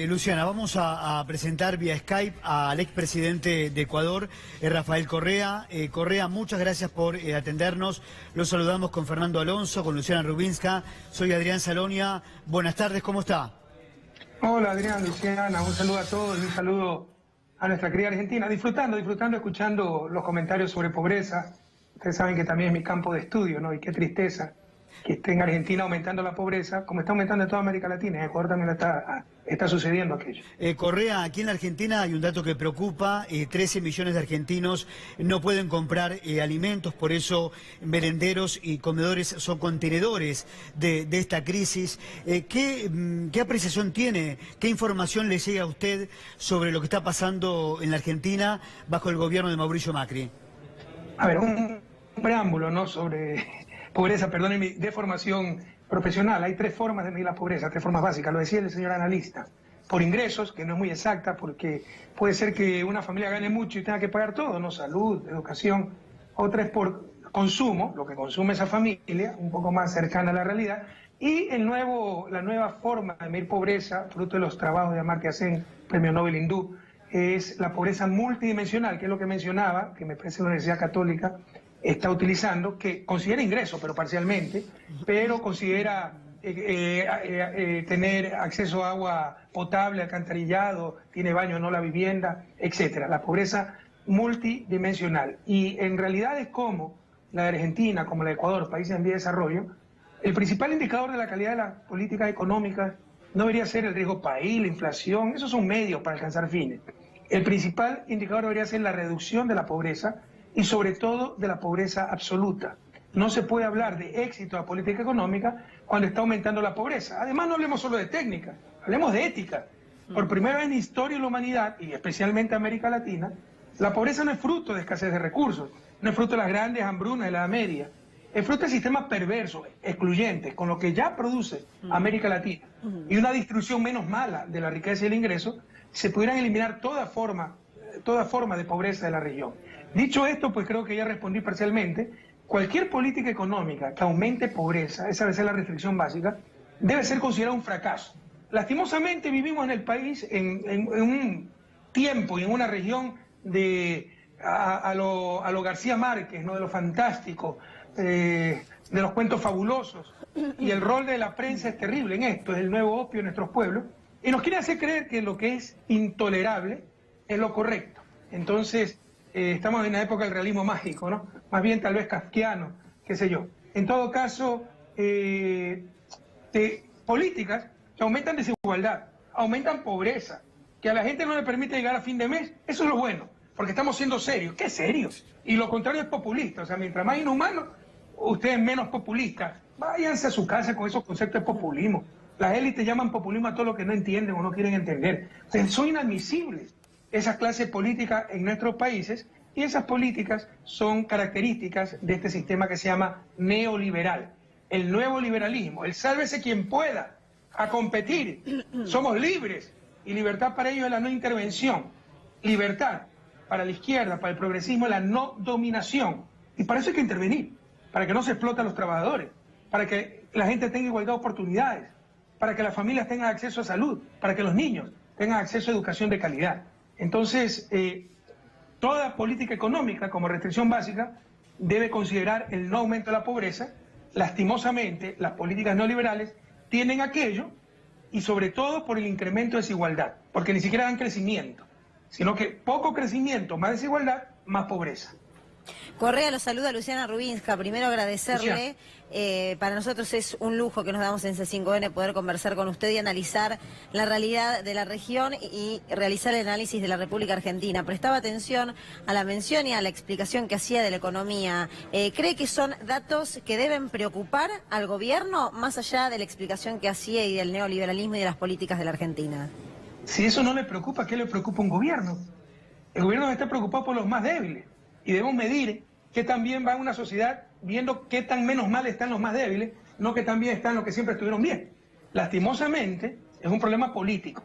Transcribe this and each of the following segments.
Luciana, vamos a presentar vía Skype al expresidente de Ecuador, Rafael Correa. Correa, muchas gracias por atendernos. Los saludamos con Fernando Alonso, con Luciana Rubinska. Soy Adrián Salonia. Buenas tardes, ¿cómo está? Hola Adrián, Luciana, un saludo a todos y un saludo a nuestra querida Argentina. Disfrutando, escuchando los comentarios sobre pobreza. Ustedes saben que también es mi campo de estudio, ¿no? Y qué tristeza que esté en Argentina aumentando la pobreza, como está aumentando en toda América Latina. En Ecuador también está sucediendo aquello. Correa, aquí en la Argentina hay un dato que preocupa. 13 millones de argentinos no pueden comprar alimentos, por eso merenderos y comedores son contenedores de esta crisis. ¿Qué apreciación tiene, qué información le llega a usted sobre lo que está pasando en la Argentina bajo el gobierno de Mauricio Macri? A ver, un preámbulo, ¿no?, sobre pobreza, perdónenme, de formación profesional. Hay tres formas de medir la pobreza, tres formas básicas, lo decía el señor analista. Por ingresos, que no es muy exacta, porque puede ser que una familia gane mucho y tenga que pagar todo, ¿no? Salud, educación. Otra es por consumo, lo que consume esa familia, un poco más cercana a la realidad. Y la nueva forma de medir pobreza, fruto de los trabajos de Amartya Sen, Premio Nobel hindú, es la pobreza multidimensional, que es lo que mencionaba, que me parece que la Universidad Católica está utilizando, que considera ingreso, pero parcialmente, pero considera tener acceso a agua potable, alcantarillado, tiene baño, no la vivienda, etcétera. La pobreza multidimensional. Y en realidades como la de Argentina, como la de Ecuador, países en vía de desarrollo, el principal indicador de la calidad de las políticas económicas no debería ser el riesgo país, la inflación, esos son medios para alcanzar fines. El principal indicador debería ser la reducción de la pobreza, y sobre todo de la pobreza absoluta. No se puede hablar de éxito de la política económica cuando está aumentando la pobreza. Además, no hablemos solo de técnica, hablemos de ética. Por primera vez en la historia de la humanidad, y especialmente América Latina, la pobreza no es fruto de escasez de recursos, no es fruto de las grandes hambrunas de la Edad Media, es fruto de sistemas perversos, excluyentes, con lo que ya produce América Latina, y una distribución menos mala de la riqueza y el ingreso, se pudieran eliminar toda forma de pobreza de la región. Dicho esto, pues creo que ya respondí parcialmente. Cualquier política económica que aumente pobreza, esa debe ser la restricción básica, debe ser considerada un fracaso. Lastimosamente vivimos en el país en un tiempo y en una región a lo García Márquez, ¿no?, de lo fantástico, de los cuentos fabulosos. Y el rol de la prensa es terrible en esto, es el nuevo opio de nuestros pueblos. Y nos quiere hacer creer que lo que es intolerable es lo correcto. Entonces, estamos en la época del realismo mágico, ¿no? Más bien tal vez kafkiano, qué sé yo. En todo caso, políticas que aumentan desigualdad, aumentan pobreza, que a la gente no le permite llegar a fin de mes, eso es lo bueno, porque estamos siendo serios. ¿Qué serios? Y lo contrario es populista, o sea, mientras más inhumano, ustedes menos populistas. Váyanse a su casa con esos conceptos de populismo. Las élites llaman populismo a todo lo que no entienden o no quieren entender. O sea, son inadmisibles esas clases políticas en nuestros países, y esas políticas son características de este sistema que se llama neoliberal, el nuevo liberalismo, el sálvese quien pueda, a competir, somos libres, y libertad para ellos es la no intervención, libertad para la izquierda, para el progresismo, es la no dominación, y para eso hay que intervenir, para que no se exploten a los trabajadores, para que la gente tenga igualdad de oportunidades, para que las familias tengan acceso a salud, para que los niños tengan acceso a educación de calidad. Entonces, toda política económica como restricción básica debe considerar el no aumento de la pobreza. Lastimosamente, las políticas neoliberales tienen aquello, y sobre todo por el incremento de desigualdad, porque ni siquiera dan crecimiento, sino que poco crecimiento, más desigualdad, más pobreza. Correa, lo saluda Luciana Rubinska. Primero agradecerle, para nosotros es un lujo que nos damos en C5N poder conversar con usted y analizar la realidad de la región y realizar el análisis de la República Argentina. Prestaba atención a la mención y a la explicación que hacía de la economía. ¿Cree que son datos que deben preocupar al gobierno, más allá de la explicación que hacía y del neoliberalismo y de las políticas de la Argentina? Si eso no le preocupa, ¿qué le preocupa a un gobierno? El gobierno está preocupado por los más débiles. Y debemos medir que también va una sociedad viendo qué tan menos mal están los más débiles, no que tan bien están los que siempre estuvieron bien. Lastimosamente, es un problema político,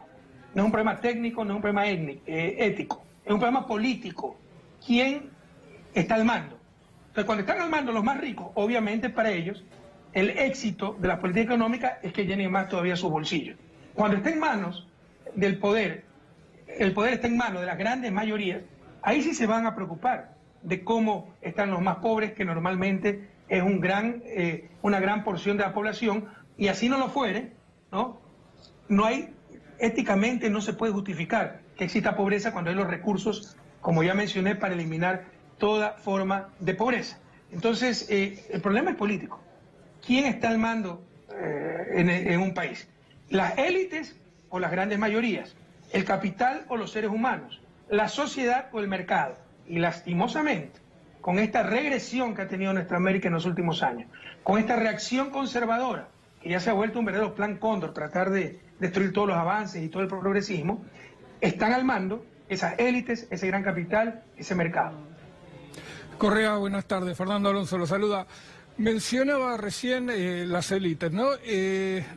no es un problema técnico, no es un problema ético, es un problema político. ¿Quién está al mando? Entonces, cuando están al mando los más ricos, obviamente para ellos, el éxito de la política económica es que llenen más todavía sus bolsillos. Cuando está en manos del poder, el poder está en manos de las grandes mayorías, ahí sí se van a preocupar de cómo están los más pobres, que normalmente es una gran porción de la población, y así no lo fuere, ¿no? Éticamente no se puede justificar que exista pobreza cuando hay los recursos, como ya mencioné, para eliminar toda forma de pobreza. Entonces, el problema es político. ¿Quién está al mando en un país? ¿Las élites o las grandes mayorías? ¿El capital o los seres humanos? ¿La sociedad o el mercado? Y lastimosamente, con esta regresión que ha tenido nuestra América en los últimos años, con esta reacción conservadora, que ya se ha vuelto un verdadero plan Cóndor, tratar de destruir todos los avances y todo el progresismo, están al mando esas élites, ese gran capital, ese mercado. Correa, buenas tardes. Fernando Alonso lo saluda. Mencionaba recién las élites, ¿no?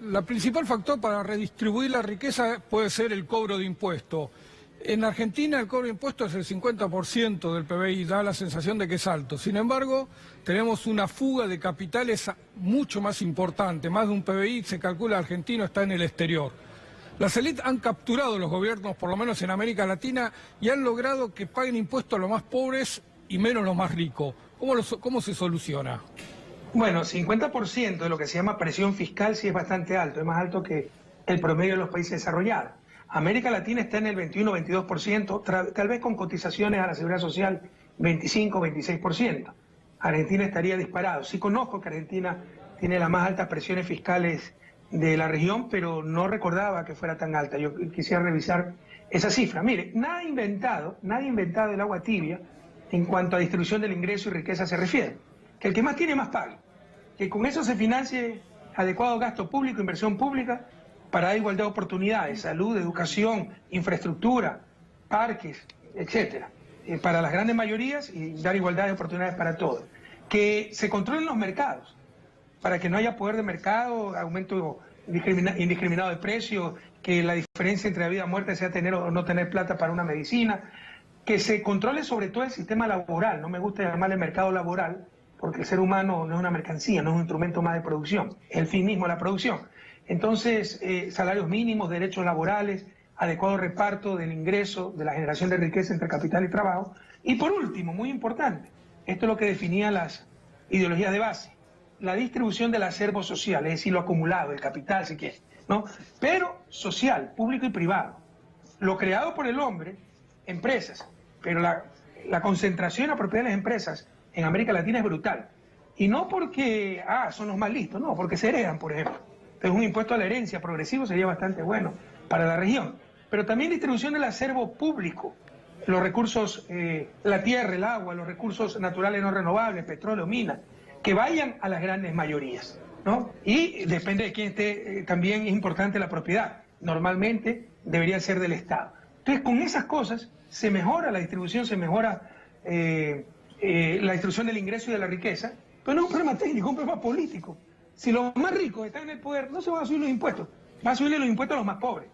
La principal factor para redistribuir la riqueza puede ser el cobro de impuestos. En Argentina el cobro de impuestos es el 50% del PBI, da la sensación de que es alto. Sin embargo, tenemos una fuga de capitales mucho más importante. Más de un PBI, se calcula, argentino está en el exterior. Las élites han capturado los gobiernos, por lo menos en América Latina, y han logrado que paguen impuestos a los más pobres y menos los más ricos. ¿Cómo se soluciona? Bueno, 50% de lo que se llama presión fiscal sí es bastante alto, es más alto que el promedio de los países desarrollados. América Latina está en el 21-22%, tal vez con cotizaciones a la Seguridad Social 25-26%. Argentina estaría disparado. Sí conozco que Argentina tiene las más altas presiones fiscales de la región, pero no recordaba que fuera tan alta. Yo quisiera revisar esa cifra. Mire, nada inventado el agua tibia en cuanto a distribución del ingreso y riqueza se refiere. Que el que más tiene, más pague. Que con eso se financie adecuado gasto público, inversión pública, para dar igualdad de oportunidades, salud, educación, infraestructura, parques, etcétera, para las grandes mayorías y dar igualdad de oportunidades para todos. Que se controlen los mercados, para que no haya poder de mercado, aumento indiscriminado de precios, que la diferencia entre la vida y la muerte sea tener o no tener plata para una medicina, que se controle sobre todo el sistema laboral. No me gusta llamarle mercado laboral, porque el ser humano no es una mercancía, no es un instrumento más de producción, es el fin mismo de la producción. Entonces, salarios mínimos, derechos laborales, adecuado reparto del ingreso, de la generación de riqueza entre capital y trabajo. Y por último, muy importante, esto es lo que definía las ideologías de base, la distribución del acervo social, es decir, lo acumulado, el capital si quiere, ¿no? Pero social, público y privado. Lo creado por el hombre, empresas, pero la concentración y la propiedad de las empresas en América Latina es brutal. Y no porque son los más listos, no, porque se heredan, por ejemplo. Entonces un impuesto a la herencia progresivo sería bastante bueno para la región. Pero también distribución del acervo público, los recursos, la tierra, el agua, los recursos naturales no renovables, petróleo, minas, que vayan a las grandes mayorías, ¿no? Y depende de quién esté, también es importante la propiedad. Normalmente debería ser del Estado. Entonces con esas cosas se mejora la distribución, se mejora la distribución del ingreso y de la riqueza, pero no es un problema técnico, es un problema político. Si los más ricos están en el poder, no se van a subir los impuestos, van a subirle los impuestos a los más pobres.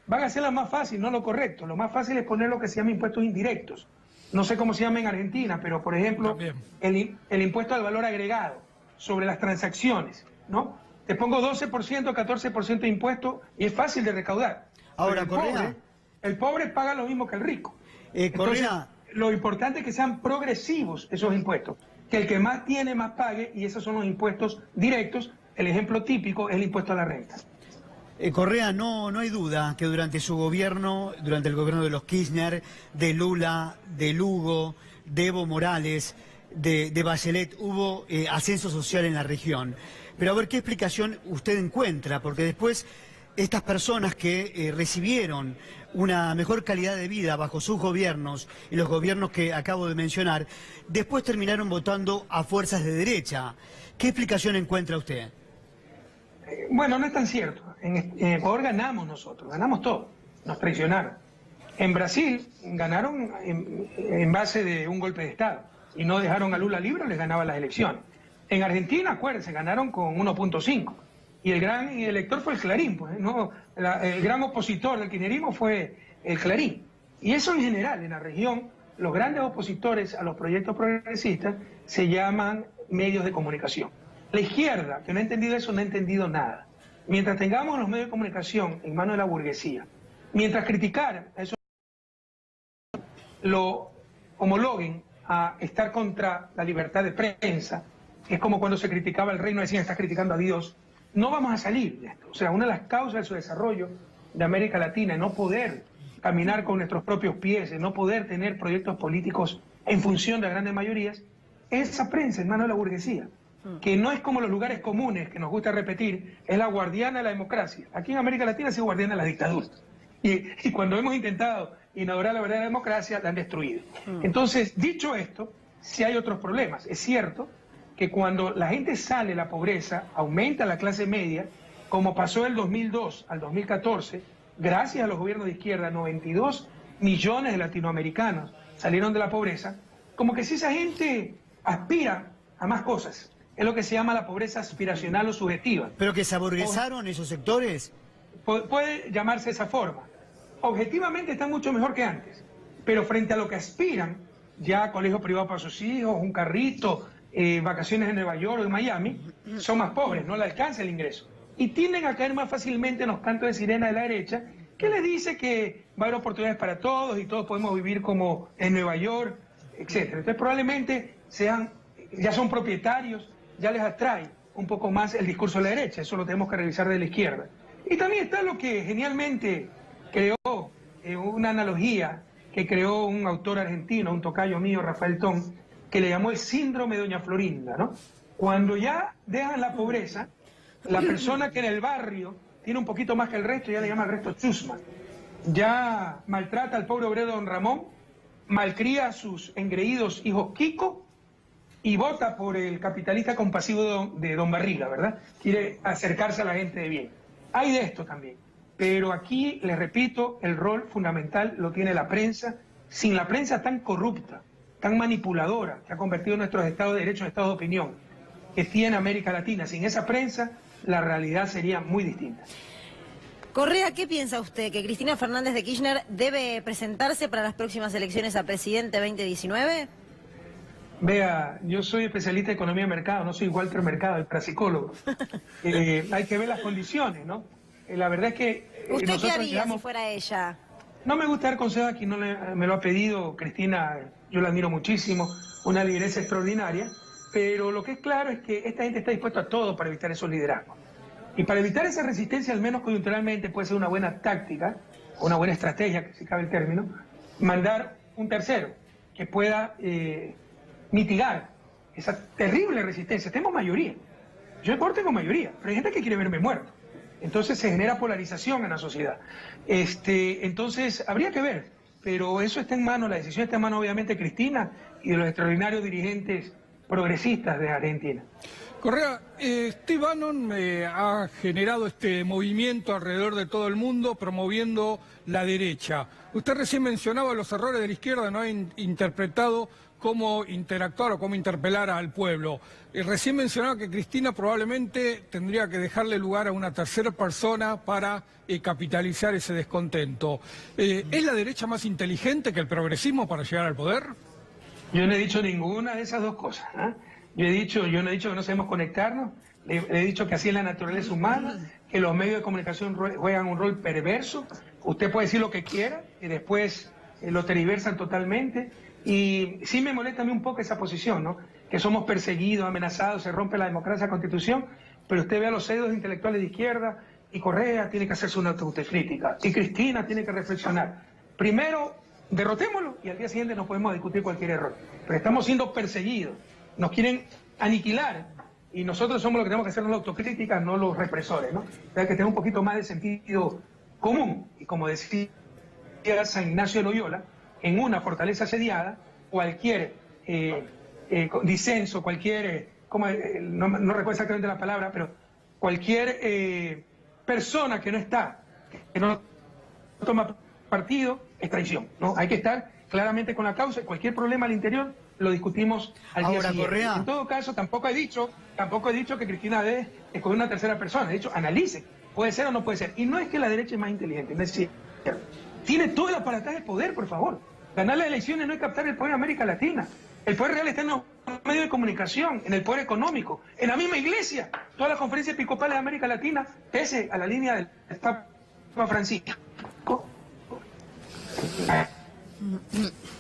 Van a hacerla más fácil, no lo correcto. Lo más fácil es poner lo que se llama impuestos indirectos. No sé cómo se llama en Argentina, pero por ejemplo, el impuesto al valor agregado sobre las transacciones, ¿no? Te pongo 12%, 14% de impuesto y es fácil de recaudar. Ahora, Correa, el pobre paga lo mismo que el rico. Correa, lo importante es que sean progresivos esos impuestos, que el que más tiene más pague, y esos son los impuestos directos. El ejemplo típico es el impuesto a la renta. Correa, no hay duda que durante su gobierno, durante el gobierno de los Kirchner, de Lula, de Lugo, de Evo Morales, de Bachelet, hubo ascenso social en la región. Pero a ver, ¿qué explicación usted encuentra? Porque después estas personas que recibieron una mejor calidad de vida bajo sus gobiernos y los gobiernos que acabo de mencionar, después terminaron votando a fuerzas de derecha. ¿Qué explicación encuentra usted? Bueno, no es tan cierto. En Ecuador ganamos nosotros, ganamos todo. Nos traicionaron. En Brasil ganaron en base de un golpe de Estado y no dejaron a Lula libre, les ganaba las elecciones. En Argentina, acuérdense, ganaron con 1.5. Y el gran elector fue el Clarín, pues, ¿no? El gran opositor del kirchnerismo fue el Clarín. Y eso en general, en la región, los grandes opositores a los proyectos progresistas se llaman medios de comunicación. La izquierda, que no ha entendido eso, no ha entendido nada. Mientras tengamos los medios de comunicación en manos de la burguesía, Mientras criticar, eso lo homologuen a estar contra la libertad de prensa, es como cuando se criticaba el reino, decían, estás criticando a Dios. No vamos a salir de esto. O sea, una de las causas de su desarrollo de América Latina es no poder caminar con nuestros propios pies, es no poder tener proyectos políticos en función de las grandes mayorías, es esa prensa en manos de la burguesía, que no es como los lugares comunes que nos gusta repetir, es la guardiana de la democracia. Aquí en América Latina ha sido guardiana de la dictadura. Y cuando hemos intentado inaugurar la verdadera democracia, la han destruido. Entonces, dicho esto, sí hay otros problemas. Es cierto que cuando la gente sale de la pobreza, aumenta la clase media, como pasó del 2002 al 2014, gracias a los gobiernos de izquierda, 92 millones de latinoamericanos salieron de la pobreza, como que si esa gente aspira a más cosas. Es lo que se llama la pobreza aspiracional o subjetiva. ¿Pero que se aburguesaron esos sectores? Puede llamarse de esa forma. Objetivamente están mucho mejor que antes, pero frente a lo que aspiran, ya colegio privado para sus hijos, un carrito, vacaciones en Nueva York o en Miami, son más pobres, no le alcanza el ingreso. Y tienden a caer más fácilmente en los cantos de sirena de la derecha, que les dice que va a haber oportunidades para todos y todos podemos vivir como en Nueva York, etc. Entonces probablemente ya son propietarios, ya les atrae un poco más el discurso de la derecha, eso lo tenemos que revisar de la izquierda. Y también está lo que genialmente creó una analogía que creó un autor argentino, un tocayo mío, Rafael Ton, que le llamó el síndrome de Doña Florinda, ¿no? Cuando ya dejan la pobreza, la persona que en el barrio tiene un poquito más que el resto, ya le llama al resto chusma. Ya maltrata al pobre obrero don Ramón, malcría a sus engreídos hijos Kiko y vota por el capitalista compasivo de don Barriga, ¿verdad? Quiere acercarse a la gente de bien. Hay de esto también. Pero aquí, les repito, el rol fundamental lo tiene la prensa. Sin la prensa tan corrupta, tan manipuladora, que ha convertido nuestros estados de derecho en estados de opinión, que tiene América Latina, sin esa prensa, la realidad sería muy distinta. Correa, ¿qué piensa usted? ¿Que Cristina Fernández de Kirchner debe presentarse para las próximas elecciones a presidente 2019? Vea, yo soy especialista en economía de mercado, no soy Walter Mercado, el parapsicólogo. Hay que ver las condiciones, ¿no? La verdad es que... ¿Usted qué haría si fuera ella? No me gusta dar consejos a quien me lo ha pedido. Cristina, yo la admiro muchísimo, una lideresa extraordinaria, pero lo que es claro es que esta gente está dispuesta a todo para evitar esos liderazgos. Y para evitar esa resistencia, al menos coyunturalmente, puede ser una buena táctica, una buena estrategia, si cabe el término, mandar un tercero que pueda mitigar esa terrible resistencia. Tenemos mayoría. Yo tengo mayoría, pero hay gente que quiere verme muerto. Entonces se genera polarización en la sociedad. Entonces habría que ver, pero eso está en manos, la decisión está en manos obviamente de Cristina y de los extraordinarios dirigentes progresistas de Argentina. Correa, Steve Bannon ha generado este movimiento alrededor de todo el mundo promoviendo la derecha. Usted recién mencionaba los errores de la izquierda, no ha interpretado cómo interactuar o cómo interpelar al pueblo. Recién mencionaba que Cristina probablemente tendría que dejarle lugar a una tercera persona para capitalizar ese descontento. ¿Es la derecha más inteligente que el progresismo para llegar al poder? Yo no he dicho ninguna de esas dos cosas, ¿eh? Yo no he dicho que no sabemos conectarnos, he dicho que así es la naturaleza humana, que los medios de comunicación juegan un rol perverso. Usted puede decir lo que quiera y después lo tergiversan totalmente. Y sí me molesta a mí un poco esa posición, ¿no? Que somos perseguidos, amenazados, se rompe la democracia, la constitución, pero usted ve a los pseudos intelectuales de izquierda y Correa tiene que hacerse una autocrítica y Cristina tiene que reflexionar. Primero, derrotémoslo y al día siguiente nos podemos discutir cualquier error. Pero estamos siendo perseguidos, nos quieren aniquilar y nosotros somos los que tenemos que hacernos la autocrítica, no los represores, ¿no? Hay que tener un poquito más de sentido común y como decía San Ignacio de Loyola, en una fortaleza asediada, cualquier disenso, cualquier, no recuerdo exactamente la palabra, pero cualquier persona que no toma partido, es traición, ¿no? Hay que estar claramente con la causa, cualquier problema al interior lo discutimos al día siguiente. Correa. En todo caso, tampoco he dicho que Cristina debe escoger una tercera persona, he dicho, analice, puede ser o no puede ser. Y no es que la derecha es más inteligente, no es cierto. Tiene todo el aparataje de poder, por favor. Ganar las elecciones no es captar el poder en América Latina. El poder real está en los medios de comunicación, en el poder económico, en la misma iglesia. Todas las conferencias episcopales de América Latina, pese a la línea del Papa Francisco,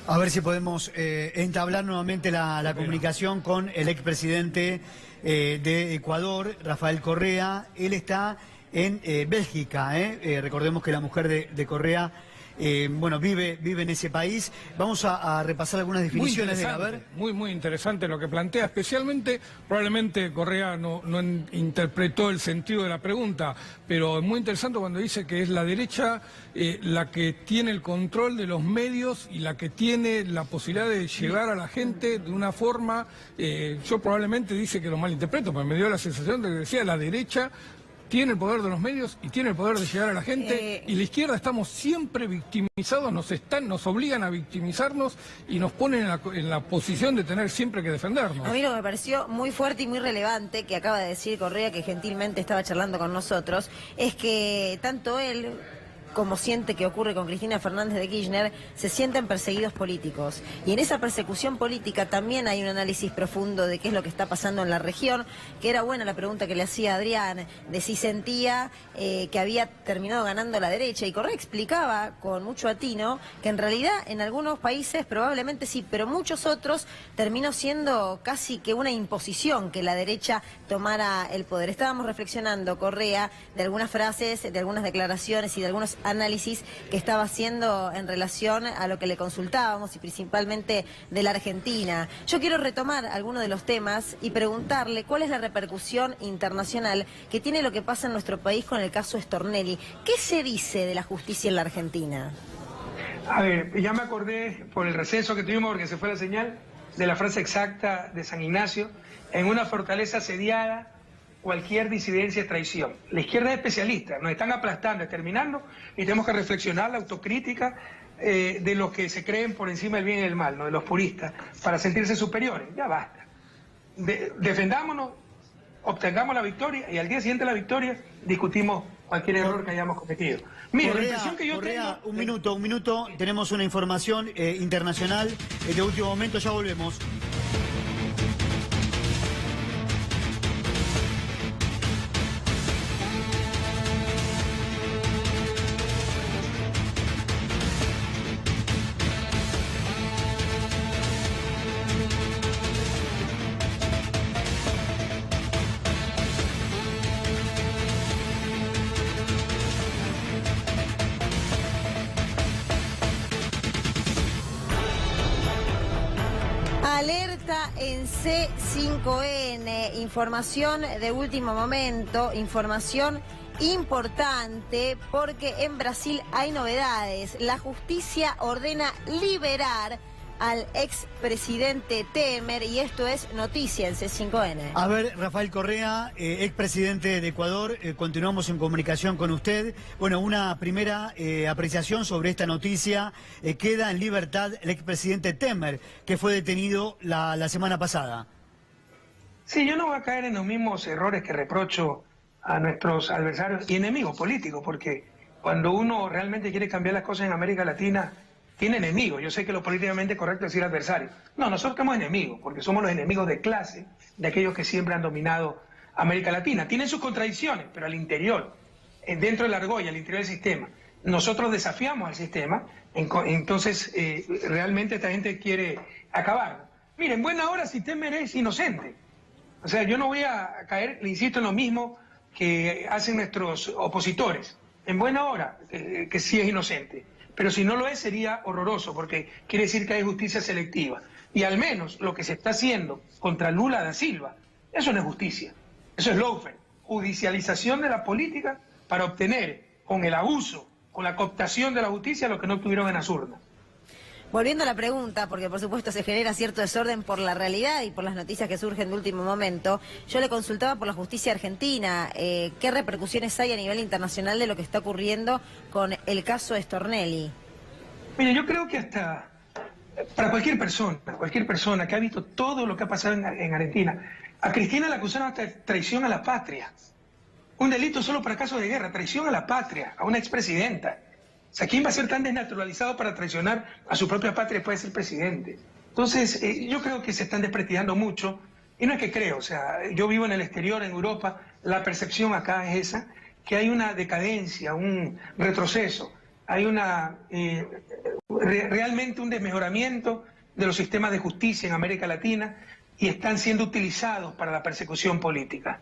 A ver si podemos entablar nuevamente la comunicación con el expresidente de Ecuador, Rafael Correa. Él está en Bélgica. Recordemos que la mujer de Correa vive en ese país. Vamos a repasar algunas definiciones de él. A ver. Muy interesante lo que plantea, especialmente, probablemente Correa no interpretó el sentido de la pregunta, pero es muy interesante cuando dice que es la derecha la que tiene el control de los medios y la que tiene la posibilidad de llegar a la gente de una forma, yo probablemente dice que lo malinterpreto, pero me dio la sensación de que decía la derecha tiene el poder de los medios y tiene el poder de llegar a la gente, y la izquierda estamos siempre victimizados, nos obligan a victimizarnos y nos ponen en la posición de tener siempre que defendernos. A mí lo que me pareció muy fuerte y muy relevante, que acaba de decir Correa, que gentilmente estaba charlando con nosotros, es que tanto él como siente que ocurre con Cristina Fernández de Kirchner, se sienten perseguidos políticos. Y en esa persecución política también hay un análisis profundo de qué es lo que está pasando en la región, que era buena la pregunta que le hacía Adrián, de si sentía que había terminado ganando la derecha. Y Correa explicaba con mucho atino que en realidad en algunos países probablemente sí, pero muchos otros terminó siendo casi que una imposición que la derecha tomara el poder. Estábamos reflexionando, Correa, de algunas frases, de algunas declaraciones y de algunos análisis que estaba haciendo en relación a lo que le consultábamos y principalmente de la Argentina. Yo quiero retomar algunos de los temas y preguntarle cuál es la repercusión internacional que tiene lo que pasa en nuestro país con el caso Stornelli. ¿Qué se dice de la justicia en la Argentina? A ver, ya me acordé por el receso que tuvimos, porque se fue la señal, de la frase exacta de San Ignacio: en una fortaleza asediada, cualquier disidencia es traición. La izquierda es especialista, nos están aplastando, exterminando, y tenemos que reflexionar la autocrítica de los que se creen por encima del bien y del mal, ¿no? De los puristas, para sentirse superiores. Ya basta. Defendámonos, obtengamos la victoria, y al día siguiente de la victoria discutimos cualquier error que hayamos cometido. Mira, la impresión que yo tengo... Un minuto, tenemos una información internacional de último momento, ya volvemos. Alerta en C5N, información de último momento, información importante, porque en Brasil hay novedades. La justicia ordena liberar al expresidente Temer, y esto es noticia en C5N. A ver, Rafael Correa, expresidente de Ecuador, continuamos en comunicación con usted. Bueno, una primera apreciación sobre esta noticia. Queda en libertad el expresidente Temer, que fue detenido la semana pasada. Sí, yo no voy a caer en los mismos errores que reprocho a nuestros adversarios y enemigos políticos, porque cuando uno realmente quiere cambiar las cosas en América Latina, tiene enemigos. Yo sé que lo políticamente correcto es decir adversario. No, nosotros tenemos enemigos, porque somos los enemigos de clase de aquellos que siempre han dominado América Latina. Tienen sus contradicciones, pero al interior, dentro de la argolla, al interior del sistema, nosotros desafiamos al sistema, entonces realmente esta gente quiere acabar. Miren, en buena hora si Temer es inocente. O sea, yo no voy a caer, le insisto, en lo mismo que hacen nuestros opositores. En buena hora, que sí es inocente. Pero si no lo es, sería horroroso, porque quiere decir que hay justicia selectiva. Y al menos lo que se está haciendo contra Lula da Silva, eso no es justicia, eso es lawfare, judicialización de la política para obtener, con el abuso, con la cooptación de la justicia, lo que no obtuvieron en las urnas. Volviendo a la pregunta, porque por supuesto se genera cierto desorden por la realidad y por las noticias que surgen de último momento, yo le consultaba por la justicia argentina, ¿qué repercusiones hay a nivel internacional de lo que está ocurriendo con el caso Stornelli? Mire, yo creo que hasta para cualquier persona que ha visto todo lo que ha pasado en Argentina, a Cristina la acusaron hasta de traición a la patria. Un delito solo para casos de guerra, traición a la patria, a una expresidenta. O sea, ¿quién va a ser tan desnaturalizado para traicionar a su propia patria después de ser presidente? Entonces, yo creo que se están desprestigiando mucho, y no es que creo, o sea, yo vivo en el exterior, en Europa, la percepción acá es esa, que hay una decadencia, un retroceso, hay una realmente un desmejoramiento de los sistemas de justicia en América Latina y están siendo utilizados para la persecución política.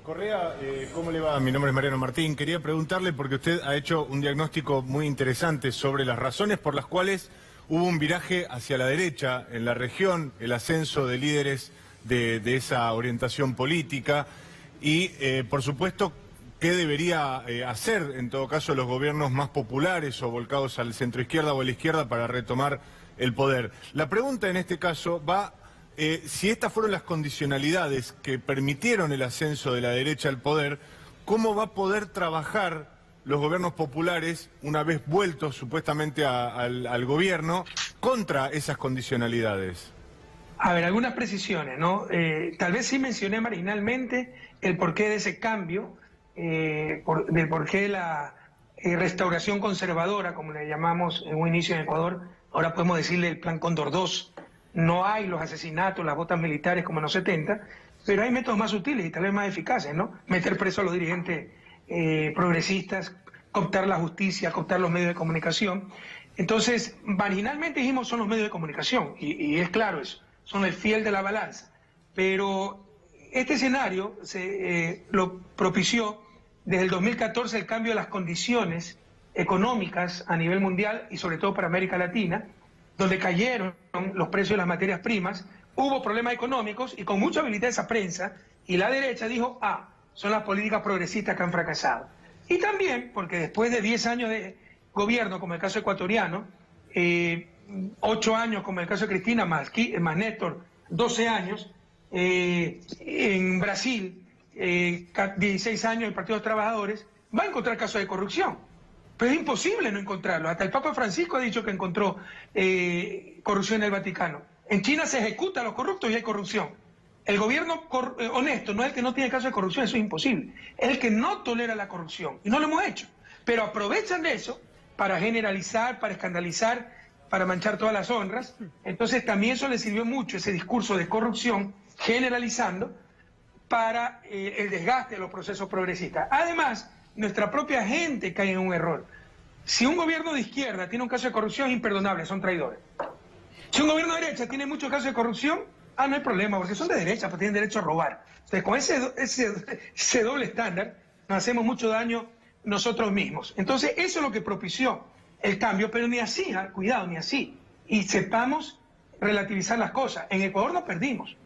Correa, ¿cómo le va? Mi nombre es Mariano Martín. Quería preguntarle, porque usted ha hecho un diagnóstico muy interesante sobre las razones por las cuales hubo un viraje hacia la derecha en la región, el ascenso de líderes de esa orientación política y, por supuesto, qué debería hacer, en todo caso, los gobiernos más populares o volcados al centroizquierda o a la izquierda para retomar el poder. La pregunta en este caso va... si estas fueron las condicionalidades que permitieron el ascenso de la derecha al poder, ¿cómo va a poder trabajar los gobiernos populares, una vez vueltos supuestamente al gobierno, contra esas condicionalidades? A ver, algunas precisiones, ¿no? Tal vez sí mencioné marginalmente el porqué de ese cambio, del porqué de la restauración conservadora, como le llamamos en un inicio en Ecuador, ahora podemos decirle el Plan Cóndor II. No hay los asesinatos, las botas militares como en los 70, pero hay métodos más sutiles y tal vez más eficaces, ¿no? Meter preso a los dirigentes progresistas, cooptar la justicia, cooptar los medios de comunicación. Entonces, marginalmente dijimos son los medios de comunicación, y es claro eso, son el fiel de la balanza. Pero este escenario lo propició desde el 2014 el cambio de las condiciones económicas a nivel mundial y sobre todo para América Latina, donde cayeron los precios de las materias primas, hubo problemas económicos y con mucha habilidad esa prensa y la derecha dijo, son las políticas progresistas que han fracasado. Y también porque después de 10 años de gobierno, como el caso ecuatoriano, 8 años como el caso de Cristina, más Néstor, 12 años, en Brasil, 16 años el Partido de los Trabajadores, va a encontrar casos de corrupción. Pero es imposible no encontrarlo. Hasta el Papa Francisco ha dicho que encontró corrupción en el Vaticano. En China se ejecuta a los corruptos y hay corrupción. El gobierno honesto no es el que no tiene caso de corrupción, eso es imposible. Es el que no tolera la corrupción. Y no lo hemos hecho. Pero aprovechan de eso para generalizar, para escandalizar, para manchar todas las honras. Entonces también eso le sirvió mucho, ese discurso de corrupción, generalizando, para el desgaste de los procesos progresistas. Además, nuestra propia gente cae en un error. Si un gobierno de izquierda tiene un caso de corrupción, es imperdonable, son traidores. Si un gobierno de derecha tiene muchos casos de corrupción, no hay problema, porque son de derecha, pues tienen derecho a robar. Entonces, con ese doble estándar, nos hacemos mucho daño nosotros mismos. Entonces, eso es lo que propició el cambio, pero ni así, cuidado, ni así. Y sepamos relativizar las cosas. En Ecuador no perdimos.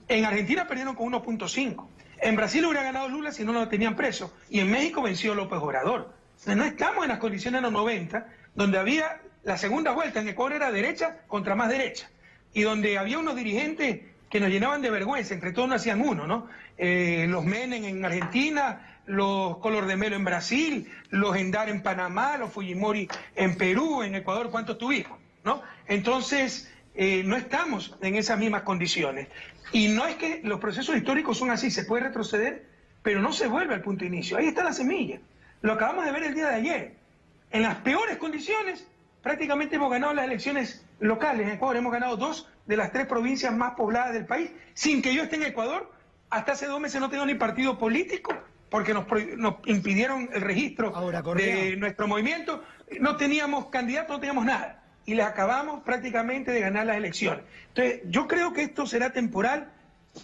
En Argentina perdieron con 1.5. En Brasil hubiera ganado Lula si no lo tenían preso. Y en México venció López Obrador. No estamos en las condiciones de los 90, donde había la segunda vuelta. En Ecuador era derecha contra más derecha. Y donde había unos dirigentes que nos llenaban de vergüenza. Entre todos no hacían uno, ¿no? Los Menem en Argentina, los Collor de Mello en Brasil, los Endar en Panamá, los Fujimori en Perú, en Ecuador, ¿cuántos tuvimos? ¿No? Entonces, no estamos en esas mismas condiciones. Y no es que los procesos históricos son así, se puede retroceder, pero no se vuelve al punto de inicio. Ahí está la semilla. Lo acabamos de ver el día de ayer. En las peores condiciones, prácticamente hemos ganado las elecciones locales. En Ecuador hemos ganado 2 de las 3 provincias más pobladas del país, sin que yo esté en Ecuador. Hasta hace 2 meses no tengo ni partido político, porque nos impidieron el registro de nuestro movimiento. No teníamos candidato, no teníamos nada. Y les acabamos prácticamente de ganar las elecciones. Entonces, yo creo que esto será temporal.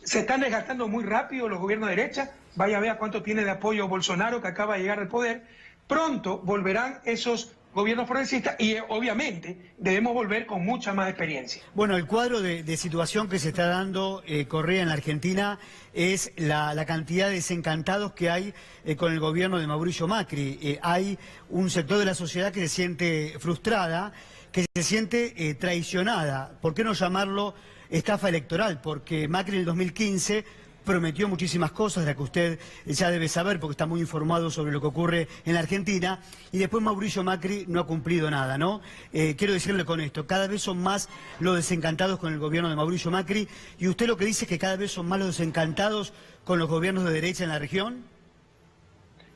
Se están desgastando muy rápido los gobiernos de derecha. Vaya a ver cuánto tiene de apoyo Bolsonaro, que acaba de llegar al poder. Pronto volverán esos gobiernos progresistas y obviamente debemos volver con mucha más experiencia. Bueno, el cuadro de situación que se está dando, Correa, en la Argentina es la cantidad de desencantados que hay con el gobierno de Mauricio Macri. Hay un sector de la sociedad que se siente frustrada, que se siente traicionada. ¿Por qué no llamarlo estafa electoral? Porque Macri en el 2015 prometió muchísimas cosas, de las que usted ya debe saber, porque está muy informado sobre lo que ocurre en la Argentina, y después Mauricio Macri no ha cumplido nada, ¿no? Quiero decirle con esto, cada vez son más los desencantados con el gobierno de Mauricio Macri, y usted lo que dice es que cada vez son más los desencantados con los gobiernos de derecha en la región.